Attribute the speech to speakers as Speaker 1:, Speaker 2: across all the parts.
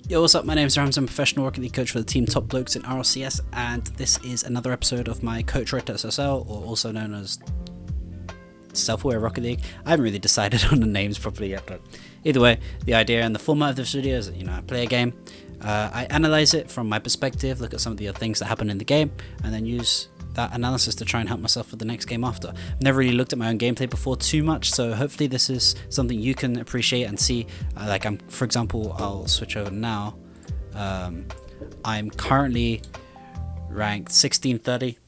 Speaker 1: Yo, what's up? My name is Rams. I'm a professional Rocket League coach for the team Top Blokes in RLCS, and this is another episode of my Coach Road to SSL, or also known as Self-Aware Rocket League. I haven't really decided on the names properly yet, but either way, the idea and the format of this video is that, I play a game, I analyze it from my perspective, look at some of the other things that happen in the game, and then use that analysis to try and help myself for the next game after. I've never really looked at my own gameplay before too much, so hopefully this is something you can appreciate and see. For example, I'll switch over now. I'm currently ranked 1630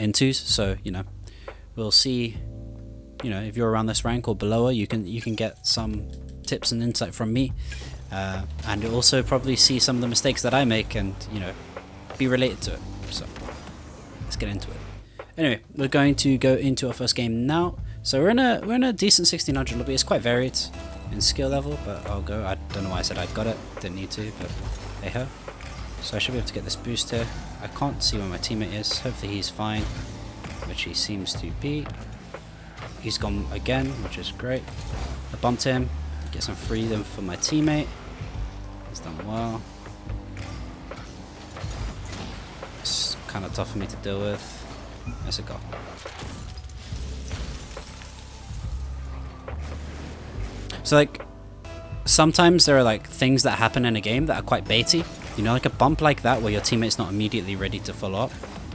Speaker 1: in twos, so we'll see. If you're around this rank or below, you can get some tips and insight from me, and you'll also probably see some of the mistakes that I make and be related to it. So let's get into it. Anyway, we're going to go into our first game now. So we're in a decent 1600 lobby. It's quite varied in skill level, but I'll go. I don't know why I said I got it. Didn't need to, but hey ho. So I should be able to get this boost here. I can't see where my teammate is. Hopefully he's fine, which he seems to be. He's gone again, which is great. I bumped him. Get some freedom for my teammate. He's done well. It's kind of tough for me to deal with. There's a goal. So sometimes there are things that happen in a game that are quite baity. Like a bump like that where your teammate's not immediately ready to follow up.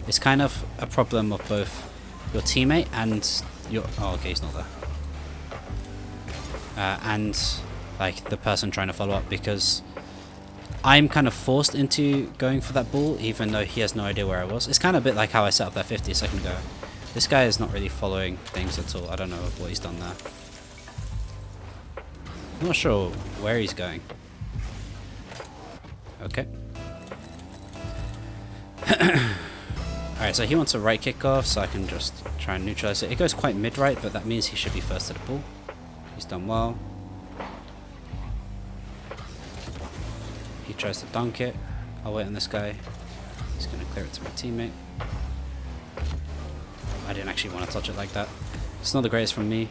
Speaker 1: It's kind of a problem of both your teammate and your... Oh, okay, he's not there. And the person trying to follow up, because I'm kind of forced into going for that ball even though he has no idea where I was. It's kind of a bit like how I set up that 50 a second ago. This guy is not really following things at all. I don't know what he's done there. I'm not sure where he's going. Okay. Alright, so he wants a right kickoff, so I can just try and neutralize it. It goes quite mid-right, but that means he should be first to the ball. He's done well. He tries to dunk it. I'll wait on this guy. He's going to clear it to my teammate. I didn't actually want to touch it like that. It's not the greatest from me.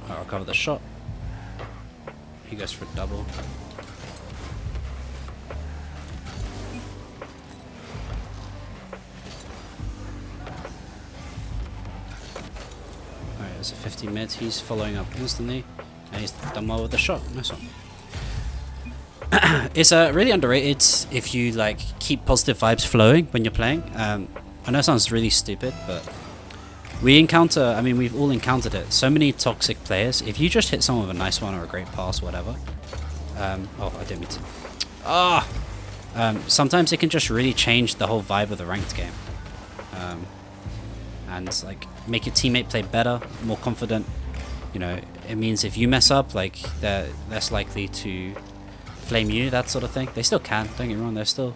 Speaker 1: I'll recover the shot. He goes for a double. Alright, there's a 50 mid. He's following up instantly. And he's done well with the shot. Nice one. It's really underrated if you keep positive vibes flowing when you're playing. I know it sounds really stupid, but we've all encountered it. So many toxic players. If you just hit someone with a nice one or a great pass, whatever. Oh, I didn't mean to. Sometimes it can just really change the whole vibe of the ranked game. And make your teammate play better, more confident. It means if you mess up, they're less likely to flame you, that sort of thing. They still can, don't get me wrong, there's still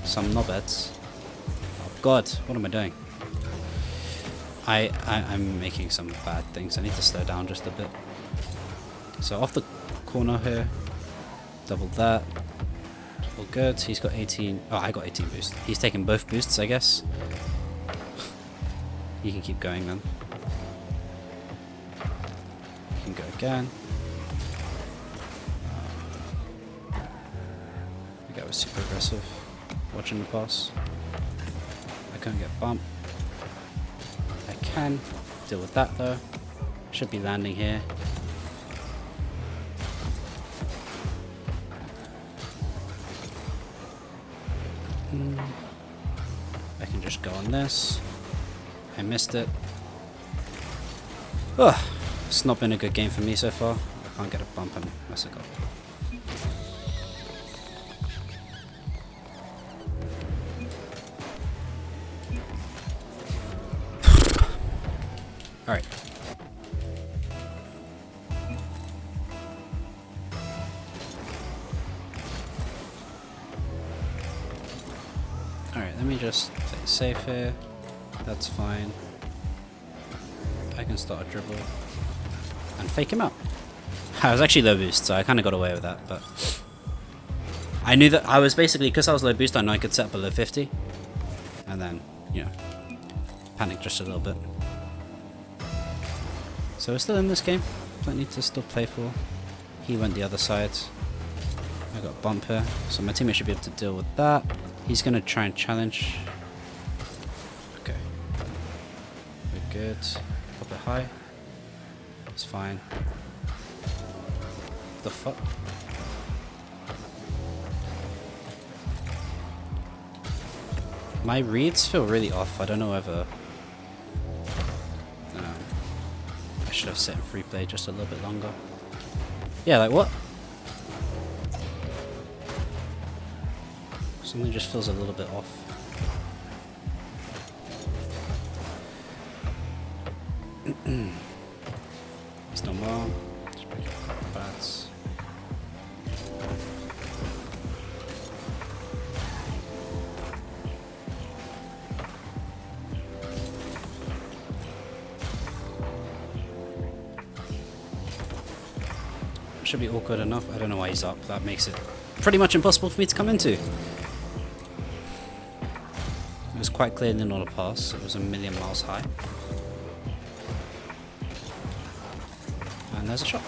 Speaker 1: some knobheads. Oh god, what am I doing? I'm making some bad things. I need to slow down just a bit. So off the corner here, double that. All good. He's got 18. Oh, I got 18 boost. He's taking both boosts, I guess. You can keep going then. You can go again. The guy was super aggressive. Watching the pass. I couldn't get bumped. I can deal with that though. Should be landing here. I can just go on this. I missed it. Oh, it's not been a good game for me so far. I can't get a bump and that's a goal. Alright. Alright, let me just play it safe here. That's fine. I can start a dribble and fake him out. I was actually low boost, so I kind of got away with that, but I knew that I was basically, because I was low boost, I know I could set below 50 and then, panic just a little bit. So we're still in this game. Plenty to still play for. He went the other side. I got a bump here. So my teammate should be able to deal with that. He's going to try and challenge. Okay. We're good. Pop it high. It's fine. The fuck? My reads feel really off. I don't know whether... I should have set in free play just a little bit longer. Yeah, like what? Something just feels a little bit off. It's no more. Just break up the bats. Should be all good enough. I don't know why he's up. That makes it pretty much impossible for me to come into. It was quite clear in the pass. It was a million miles high. And there's a shot.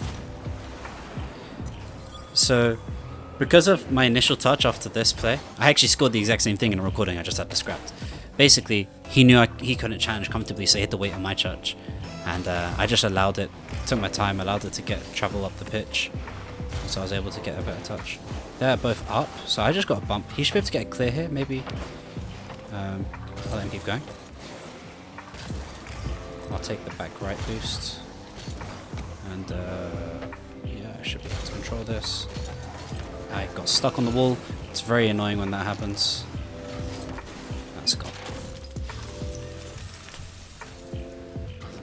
Speaker 1: So, because of my initial touch after this play, I actually scored the exact same thing in a recording. I just had to scrapped. Basically, he knew he couldn't challenge comfortably, so he hit the weight on my touch. And I just allowed it, took my time, allowed it to travel up the pitch. So I was able to get a better touch. They're both up, so I just got a bump. He should be able to get a clear here, maybe. I'll let him keep going. I'll take the back right boost. And yeah, I should be able to control this. I got stuck on the wall. It's very annoying when that happens. That's gone.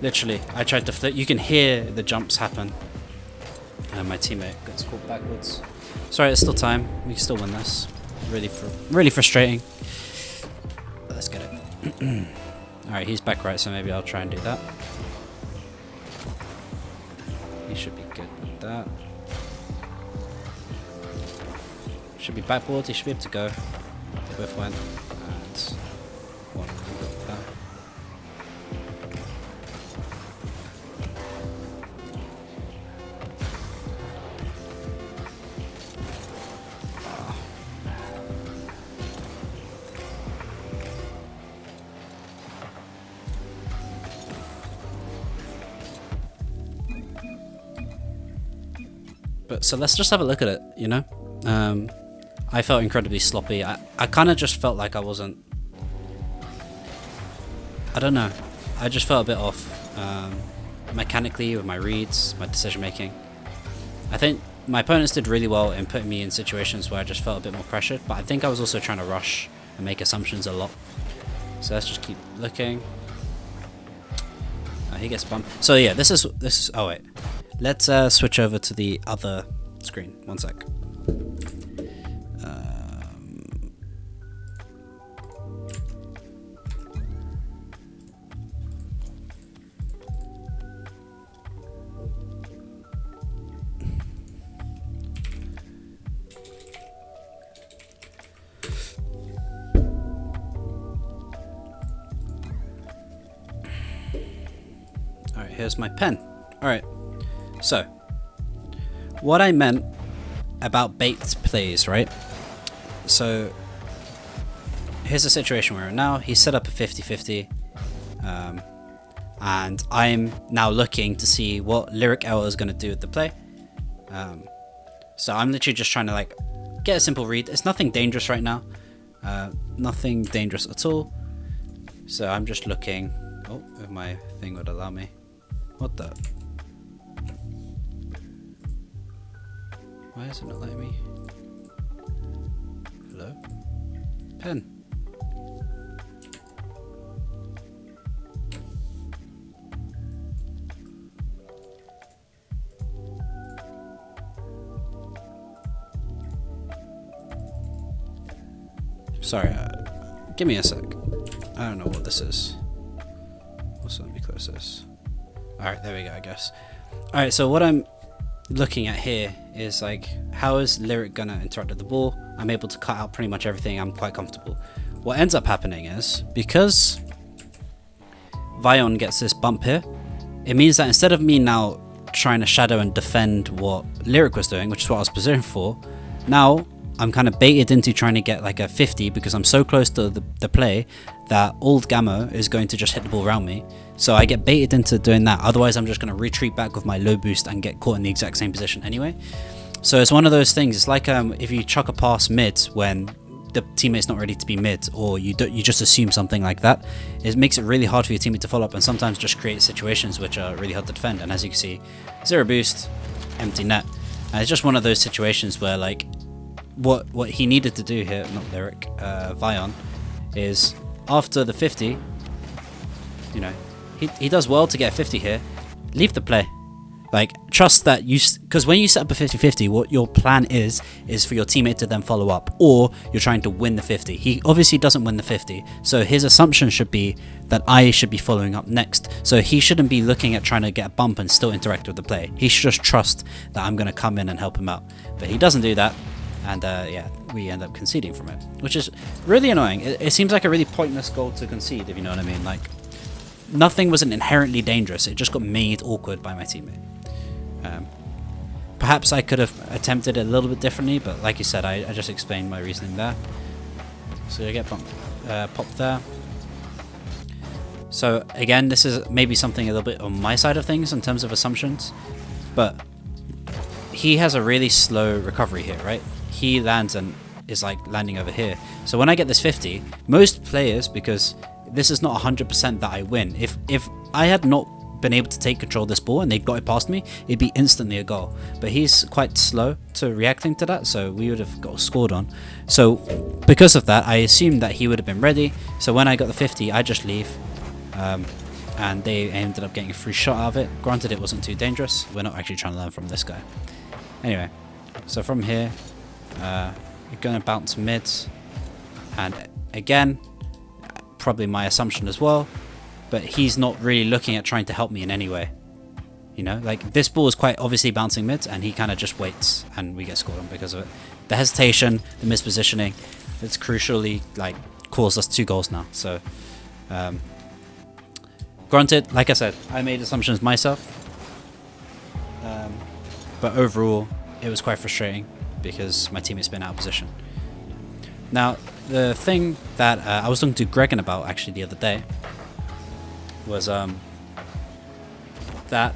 Speaker 1: Literally, I tried to flip. You can hear the jumps happen. And my teammate gets caught backwards. Sorry, there's still time. We can still win this. Really frustrating. But let's get it. Alright, he's back right, so maybe I'll try and do that. He should be good with that. Should be backboard. He should be able to go. They both went. And one of them got that. But so let's just have a look at it, you know? I felt incredibly sloppy. I kind of just felt like I wasn't... I don't know. I just felt a bit off mechanically with my reads, my decision making. I think my opponents did really well in putting me in situations where I just felt a bit more pressured, but I think I was also trying to rush and make assumptions a lot. So let's just keep looking. He gets bumped. So yeah, this is. Oh wait, let's switch over to the other screen. One sec. Alright, here's my pen. Alright, so what I meant about baked plays, right? So here's the situation we're in now. He set up a 50-50, and I'm now looking to see what Lyric L is going to do with the play. So I'm literally just trying to like get a simple read. It's nothing dangerous right now, nothing dangerous at all. So I'm just looking. Oh, if my thing would allow me. What the? Why is it not letting me? Hello? Pen. Sorry, give me a sec. I don't know what this is. Also, let me close this. Alright, there we go, I guess. Alright, so what I'm looking at here is like, how is Lyric gonna interact with the ball? I'm able to cut out pretty much everything. I'm quite comfortable. What ends up happening is, because Vion gets this bump here, it means that instead of me now trying to shadow and defend what Lyric was doing, which is what I was positioned for, now I'm kind of baited into trying to get like a 50 because I'm so close to the play that old Gamma is going to just hit the ball around me. So I get baited into doing that. Otherwise, I'm just going to retreat back with my low boost and get caught in the exact same position anyway. So it's one of those things. It's like if you chuck a pass mid when the teammate's not ready to be mid, or you just assume something like that. It makes it really hard for your teammate to follow up, and sometimes just creates situations which are really hard to defend. And as you can see, 0 boost, empty net. And it's just one of those situations where like what he needed to do here, not Lyric, Vion, is after the 50, you know, he does well to get a 50 here. Leave the play. Like, trust that because when you set up a 50-50, what your plan is for your teammate to then follow up, or you're trying to win the 50. He obviously doesn't win the 50, so his assumption should be that I should be following up next. So he shouldn't be looking at trying to get a bump and still interact with the play. He should just trust that I'm going to come in and help him out. But he doesn't do that, and yeah, we end up conceding from it, which is really annoying. It seems like a really pointless goal to concede, if you know what I mean. Like, nothing wasn't inherently dangerous. It just got made awkward by my teammate. Perhaps I could have attempted it a little bit differently, but like you said, I just explained my reasoning there. So I get popped there. So again, this is maybe something a little bit on my side of things in terms of assumptions, but he has a really slow recovery here, right? He lands and is like landing over here. So when I get this 50, most players, because this is not 100% that I win. If I had not been able to take control of this ball and they'd got it past me, it'd be instantly a goal. But he's quite slow to reacting to that, so we would have got scored on. So because of that, I assumed that he would have been ready. So when I got the 50, I just leave, and they ended up getting a free shot out of it. Granted, it wasn't too dangerous. We're not actually trying to learn from this guy. Anyway, so from here, you're going to bounce mid, and again, probably my assumption as well, but he's not really looking at trying to help me in any way. You know, like this ball is quite obviously bouncing mid, and he kind of just waits, and we get scored on because of it. The hesitation, the mispositioning, it's crucially like caused us 2 goals now. So, granted, like I said, I made assumptions myself, but overall, it was quite frustrating because my teammate's been out of position. Now, the thing that I was talking to Gregan about actually the other day was that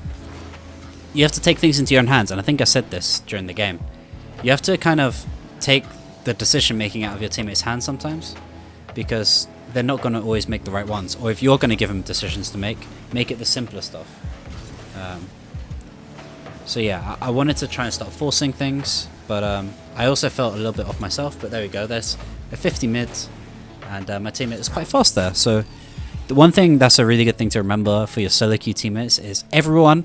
Speaker 1: you have to take things into your own hands, and I think I said this during the game. You have to kind of take the decision making out of your teammates' hands sometimes, because they're not going to always make the right ones, or if you're going to give them decisions to make it the simpler stuff. So yeah, I wanted to try and start forcing things, but I also felt a little bit off myself. But there we go, there's a 50 mid, and my teammate is quite fast there. So the one thing that's a really good thing to remember for your solo queue teammates is everyone,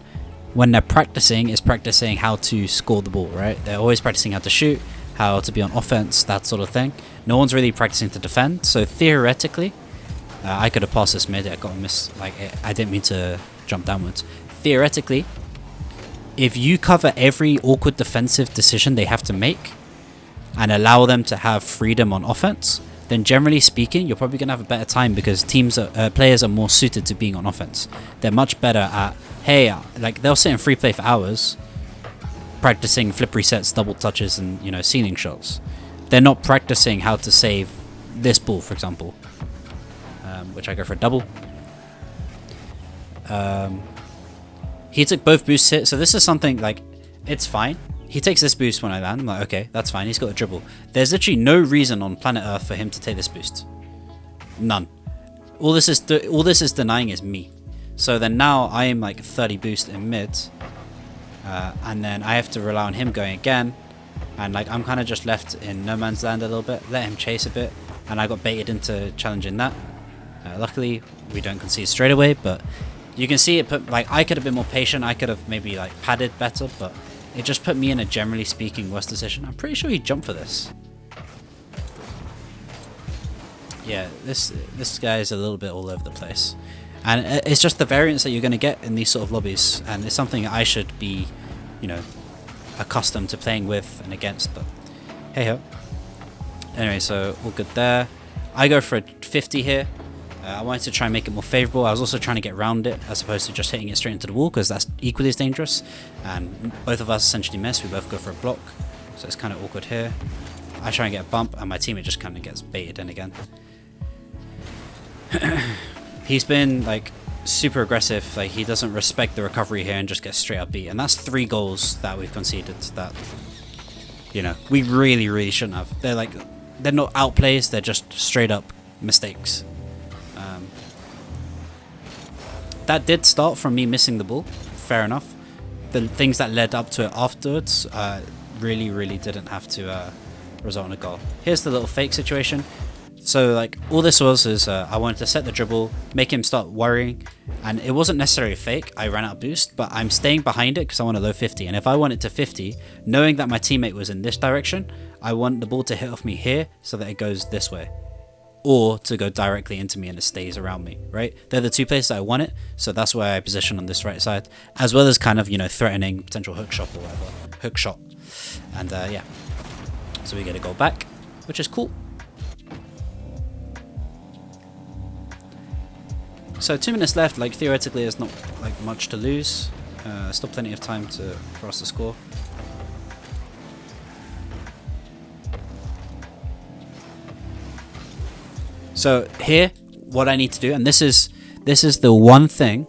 Speaker 1: when they're practicing, is practicing how to score the ball, right? They're always practicing how to shoot, how to be on offense, that sort of thing. No one's really practicing to defend. So theoretically, I could have passed this mid. I got a miss. Like, I didn't mean to jump downwards. Theoretically, if you cover every awkward defensive decision they have to make and allow them to have freedom on offense, then generally speaking, you're probably going to have a better time, because players are more suited to being on offense. They're much better at, hey, like they'll sit in free play for hours practicing flip resets, double touches, and, you know, ceiling shots. They're not practicing how to save this ball, for example, which I go for a double. He took both boosts hit, so this is something like, it's fine. He takes this boost when I land. I'm like, okay, that's fine. He's got a dribble. There's literally no reason on planet Earth for him to take this boost. None. All this is denying is me. So then now I am like 30 boost in mid, and then I have to rely on him going again, and like I'm kind of just left in no man's land a little bit. Let him chase a bit, and I got baited into challenging that. Luckily, we don't concede straight away, but you can see it put, like, I could have been more patient. I could have maybe like padded better, but it just put me in a, generally speaking, worse decision. I'm pretty sure he jumped for this. Yeah, this guy is a little bit all over the place. And it's just the variance that you're going to get in these sort of lobbies. And it's something I should be, you know, accustomed to playing with and against. But hey ho. Anyway, so all good there. I go for a 50 here. I wanted to try and make it more favourable. I was also trying to get around it as opposed to just hitting it straight into the wall, because that's equally as dangerous. And both of us essentially miss. We both go for a block, so it's kind of awkward here. I try and get a bump, and my teammate just kind of gets baited in again. He's been like super aggressive. Like, he doesn't respect the recovery here and just gets straight up beat. And that's 3 goals that we've conceded that, you know, we really shouldn't have. They're not outplays. They're just straight up mistakes. That did start from me missing the ball, fair enough. The things that led up to it afterwards really didn't have to result in a goal. Here's the little fake situation. So like, all this was is I wanted to set the dribble, make him start worrying, and it wasn't necessarily a fake. I ran out of boost, but I'm staying behind it because I want a low 50, and if I want it to 50, knowing that my teammate was in this direction, I want the ball to hit off me here so that it goes this way, or to go directly into me and it stays around me, right? They're the 2 places I want it, so that's where I position on this right side, as well as kind of, you know, threatening potential hook shot or whatever. Hook shot. And yeah. So we get a goal back, which is cool. So 2 minutes left, like theoretically there's not like much to lose. Still plenty of time for us to score. So here, what I need to do, and this is the one thing.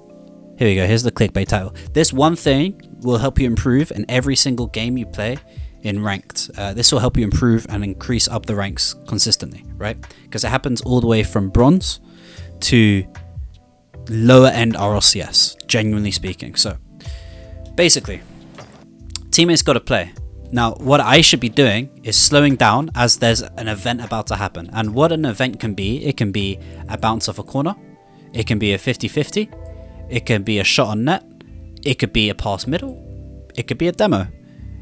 Speaker 1: Here we go. Here's the clickbait title. This one thing will help you improve in every single game you play in ranked. This will help you improve and increase up the ranks consistently, right? Because it happens all the way from bronze to lower end RLCS, genuinely speaking. So basically, teammates got to play. Now, what I should be doing is slowing down as there's an event about to happen. And what an event can be, it can be a bounce off a corner, it can be a 50-50, it can be a shot on net, it could be a pass middle, it could be a demo.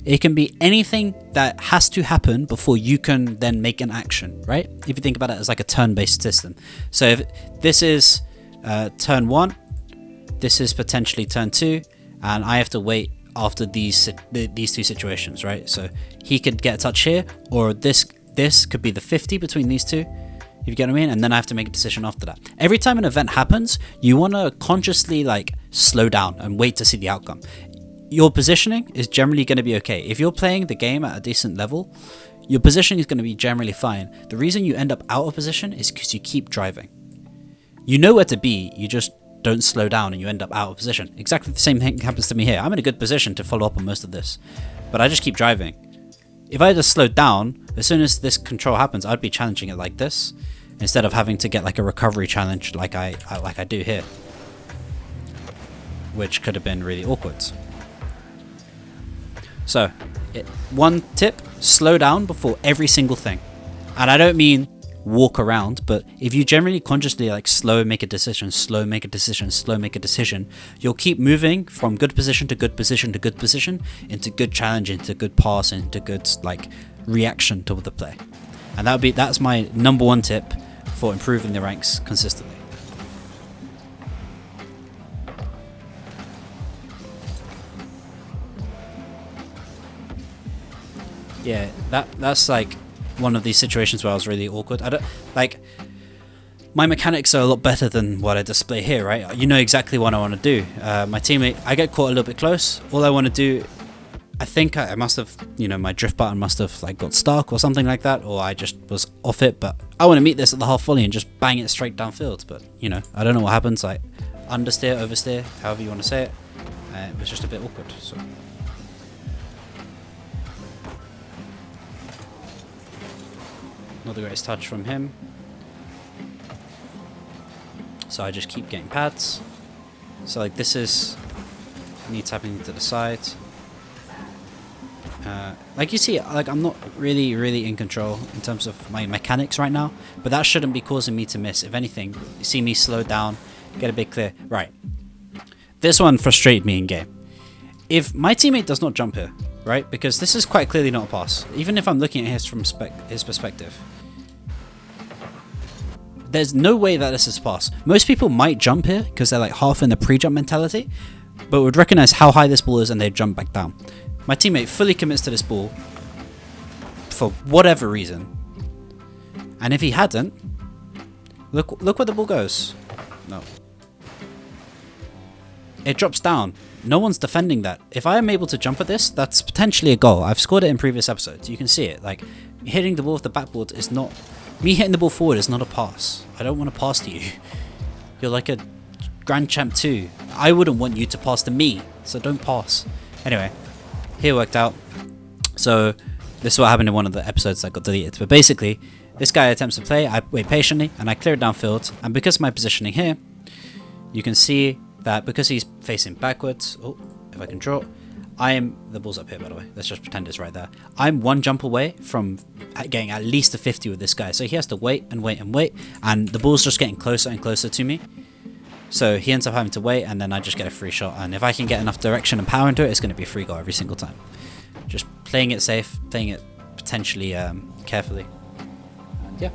Speaker 1: It can be anything that has to happen before you can then make an action, right? If you think about it as like a turn-based system. So if this is turn 1, this is potentially turn 2, and I have to wait after these 2 situations, right? So he could get a touch here, or this could be the 50 between these 2, if you get what I mean, and then I have to make a decision after that. Every time an event happens, you want to consciously like slow down and wait to see the outcome. Your positioning is generally going to be okay. If you're playing the game at a decent level, your positioning is going to be generally fine. The reason you end up out of position is because you keep driving. You know where to be, you just don't slow down and you end up out of position. Exactly the same thing happens to me here. I'm in a good position to follow up on most of this, but I just keep driving. If I just slowed down, as soon as this control happens, I'd be challenging it like this, instead of having to get like a recovery challenge like I do here, which could have been really awkward. So, one tip, slow down before every single thing. And I don't mean walk around, but if you generally consciously like slow make a decision, slow make a decision, slow make a decision, you'll keep moving from good position to good position to good position, into good challenge, into good pass, into good like reaction to the play. And that's my number 1 tip for improving the ranks consistently. Yeah, that's like one of these situations where I was really awkward. I don't like, my mechanics are a lot better than what I display here, right? You know exactly what I want to do. My teammate, I get caught a little bit close. All I want to do, I think I must have, you know, my drift button must have like got stuck or something like that, or I just was off it. But I want to meet this at the half volley and just bang it straight downfield. But you know, I don't know what happens. Like understeer, oversteer, however you want to say it. It was just a bit awkward. So. Not the greatest touch from him. So I just keep getting pads. So like this is me tapping to the side. Like you see, like I'm not really in control in terms of my mechanics right now, but that shouldn't be causing me to miss. If anything, you see me slow down, get a bit clear. Right. This one frustrated me in game. If my teammate does not jump here, right? Because this is quite clearly not a pass. Even if I'm looking at his from his perspective, there's no way that this is a pass. Most people might jump here because they're like half in the pre-jump mentality, but would recognize how high this ball is and they'd jump back down. My teammate fully commits to this ball for whatever reason, and if he hadn't, Look where the ball goes. No. It drops down. No one's defending that. If I am able to jump at this, that's potentially a goal. I've scored it in previous episodes. You can see it. Like, hitting the ball with the backboard is not... Me hitting the ball forward is not a pass. I don't want to pass to you. You're like a Grand Champ too. I wouldn't want you to pass to me, so don't pass. Anyway, here worked out. So, this is what happened in one of the episodes that got deleted. But basically, this guy attempts to play, I wait patiently, and I clear it downfield. And because of my positioning here, you can see that because he's facing backwards, oh, if I can draw, the ball's up here by the way, let's just pretend it's right there. I'm one jump away from getting at least a 50 with this guy, so he has to wait and wait and wait, and the ball's just getting closer and closer to me. So he ends up having to wait, and then I just get a free shot, and if I can get enough direction and power into it, it's going to be a free goal every single time. Just playing it safe, playing it potentially carefully. And yeah.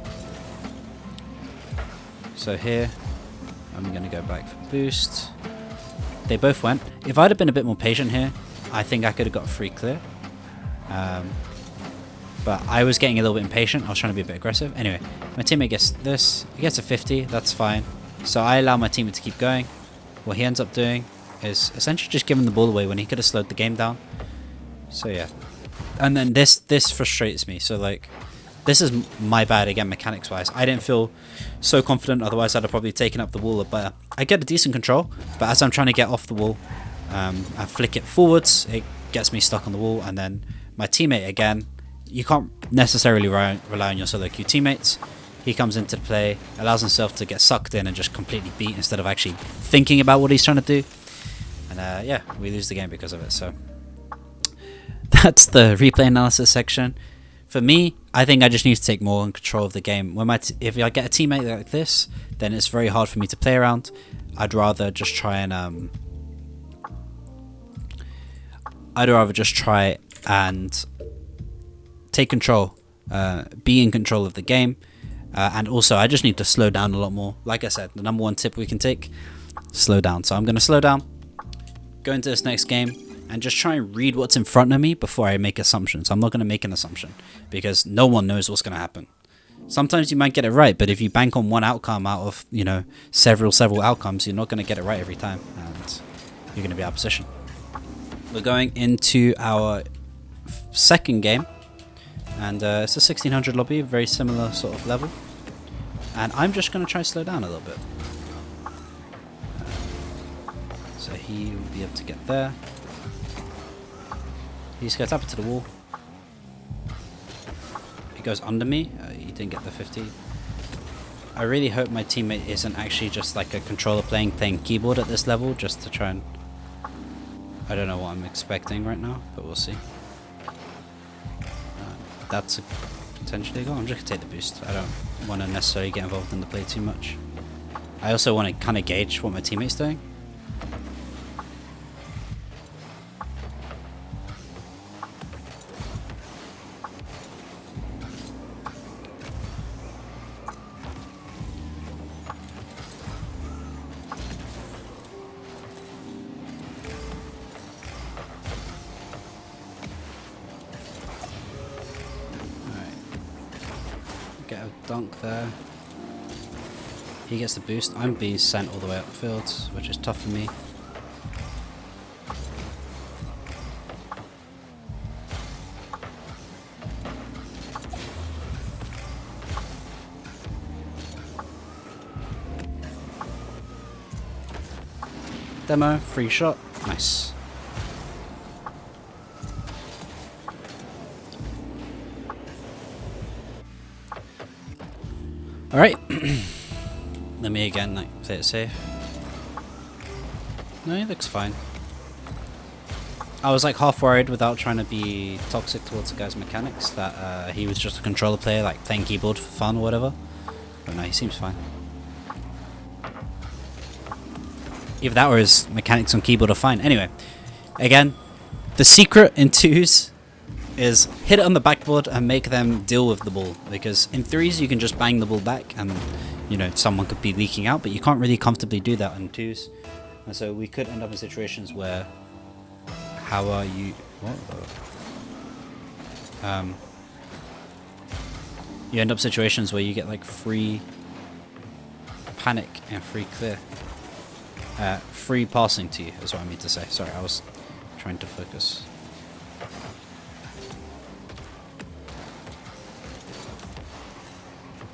Speaker 1: So here, I'm going to go back for boost. They both went. If I'd have been a bit more patient here, I think I could have got a free clear. But I was getting a little bit impatient. I was trying to be a bit aggressive. Anyway, my teammate gets this. He gets a 50. That's fine. So I allow my teammate to keep going. What he ends up doing is essentially just giving the ball away when he could have slowed the game down. So yeah. And then this frustrates me. So like, this is my bad again, mechanics wise. I didn't feel so confident, otherwise I'd have probably taken up the wall. But I get a decent control, but as I'm trying to get off the wall, I flick it forwards, it gets me stuck on the wall, and then my teammate again, you can't necessarily rely on your solo queue teammates. He comes into play, allows himself to get sucked in and just completely beat instead of actually thinking about what he's trying to do. And yeah, we lose the game because of it. So that's the replay analysis section. For me, I think I just need to take more control of the game. When if I get a teammate like this, then it's very hard for me to play around. I'd rather just try and take control, be in control of the game, and also I just need to slow down a lot more. Like I said, the number one tip we can take, slow down. So I'm going to slow down, go into this next game, and just try and read what's in front of me before I make assumptions. I'm not going to make an assumption because no one knows what's going to happen. Sometimes you might get it right, but if you bank on one outcome out of, you know, several outcomes, you're not going to get it right every time, and you're going to be out of position. We're going into our second game, and it's a 1600 lobby, very similar sort of level, and I'm just going to try to slow down a little bit. So he will be able to get there. He's going to tap it to the wall. He goes under me. He didn't get the 50. I really hope my teammate isn't actually just like a controller playing keyboard at this level, just to try and... I don't know what I'm expecting right now, but we'll see. That's potentially a goal. I'm just going to take the boost. I don't want to necessarily get involved in the play too much. I also want to kind of gauge what my teammate's doing. Get a dunk there. He gets the boost. I'm being sent all the way up the field, which is tough for me. Demo, free shot, nice. Alright, let me again play it safe. No, he looks fine. I was like half worried without trying to be toxic towards the guy's mechanics that he was just a controller player like playing keyboard for fun or whatever. But no, he seems fine. Either that or his mechanics on keyboard are fine. Anyway, again, the secret in twos is hit it on the backboard and make them deal with the ball, because in threes you can just bang the ball back and, you know, someone could be leaking out, but you can't really comfortably do that in twos. And so we could end up in situations where, how are you, you end up situations where you get like free panic and free clear. Free passing to you is what I mean to say. Sorry, I was trying to focus.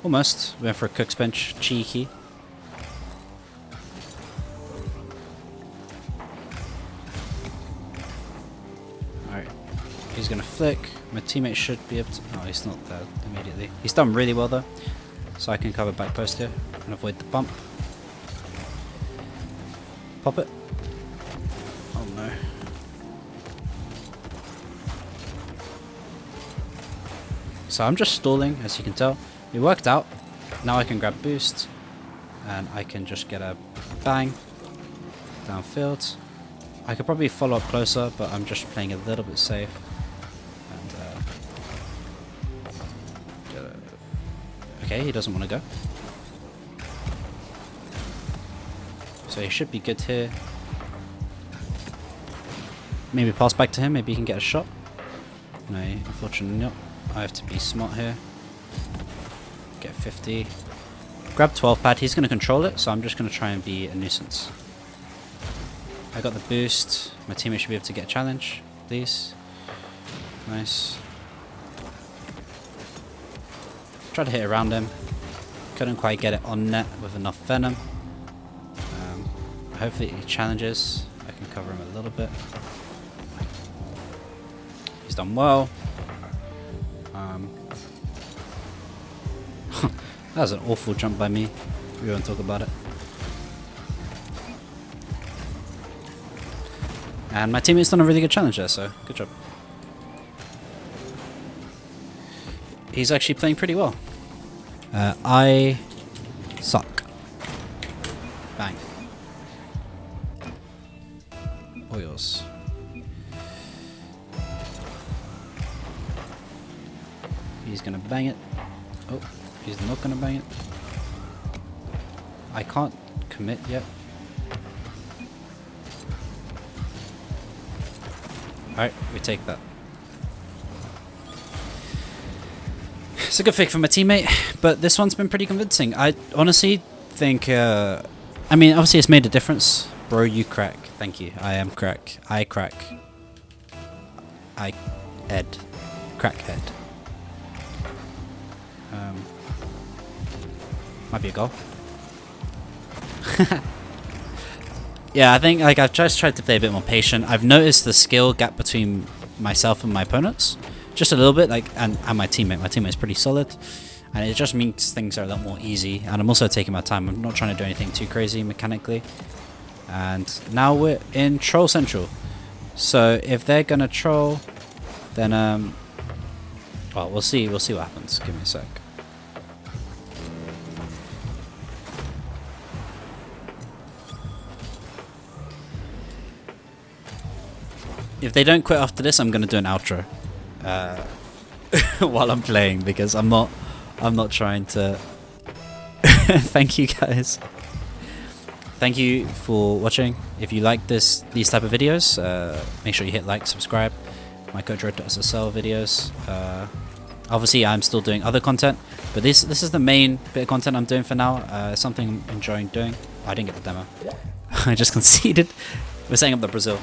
Speaker 1: Almost. Went for a cook's bench. Cheeky. Alright. He's going to flick. My teammate should be able to... Oh, he's not there immediately. He's done really well though. So I can cover back post here and avoid the bump. Pop it. Oh no. So I'm just stalling, as you can tell. It worked out. Now I can grab boost. And I can just get a bang. Downfield. I could probably follow up closer, but I'm just playing a little bit safe. And okay, he doesn't want to go. So he should be good here. Maybe pass back to him, maybe he can get a shot. No, unfortunately not. I have to be smart here. Get 50. Grab 12 pad, he's going to control it, so I'm just going to try and be a nuisance. I got the boost. My teammate should be able to get a challenge, please. Nice. Tried to hit around him. Couldn't quite get it on net with enough venom. Hopefully he challenges. I can cover him a little bit. He's done well. That was an awful jump by me. We won't talk about it. And my teammate's done a really good challenge there, so good job. He's actually playing pretty well. I suck. Bang. Oils. He's gonna bang it. Oh, he's not gonna bang it. I can't commit yet. Alright, we take that. It's a good pick for my teammate, but this one's been pretty convincing. I honestly think, I mean, obviously it's made a difference. Bro, you crack. Thank you. I am crack. I crack. Ed. Crackhead. Might be a goal. Yeah, I think like I've just tried to play a bit more patient. I've noticed the skill gap between myself and my opponents just a little bit, like, and my teammate. My teammate's pretty solid, and it just makes things are a lot more easy. And I'm also taking my time. I'm not trying to do anything too crazy mechanically. And now we're in Troll Central. So if they're gonna troll, then well, we'll see. We'll see what happens. Give me a sec. If they don't quit after this, I'm gonna do an outro while I'm playing, because I'm not trying to. Thank you guys. Thank you for watching. If you like these type of videos, make sure you hit like, subscribe. My SSL videos. Obviously, I'm still doing other content, but this is the main bit of content I'm doing for now. Something I'm enjoying doing. Oh, I didn't get the demo. I just conceded. We're setting up the Brazil.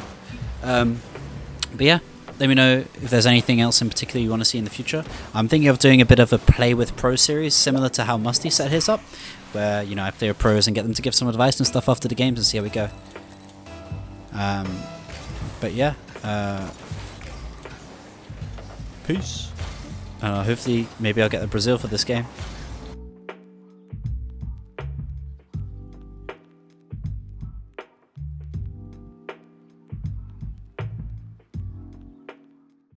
Speaker 1: But yeah, let me know if there's anything else in particular you want to see in the future. I'm thinking of doing a bit of a play with pro series, similar to how Musty set his up, where, you know, I play with pros and get them to give some advice and stuff after the games and see how we go. But yeah, peace. Hopefully, maybe I'll get the Brazil for this game.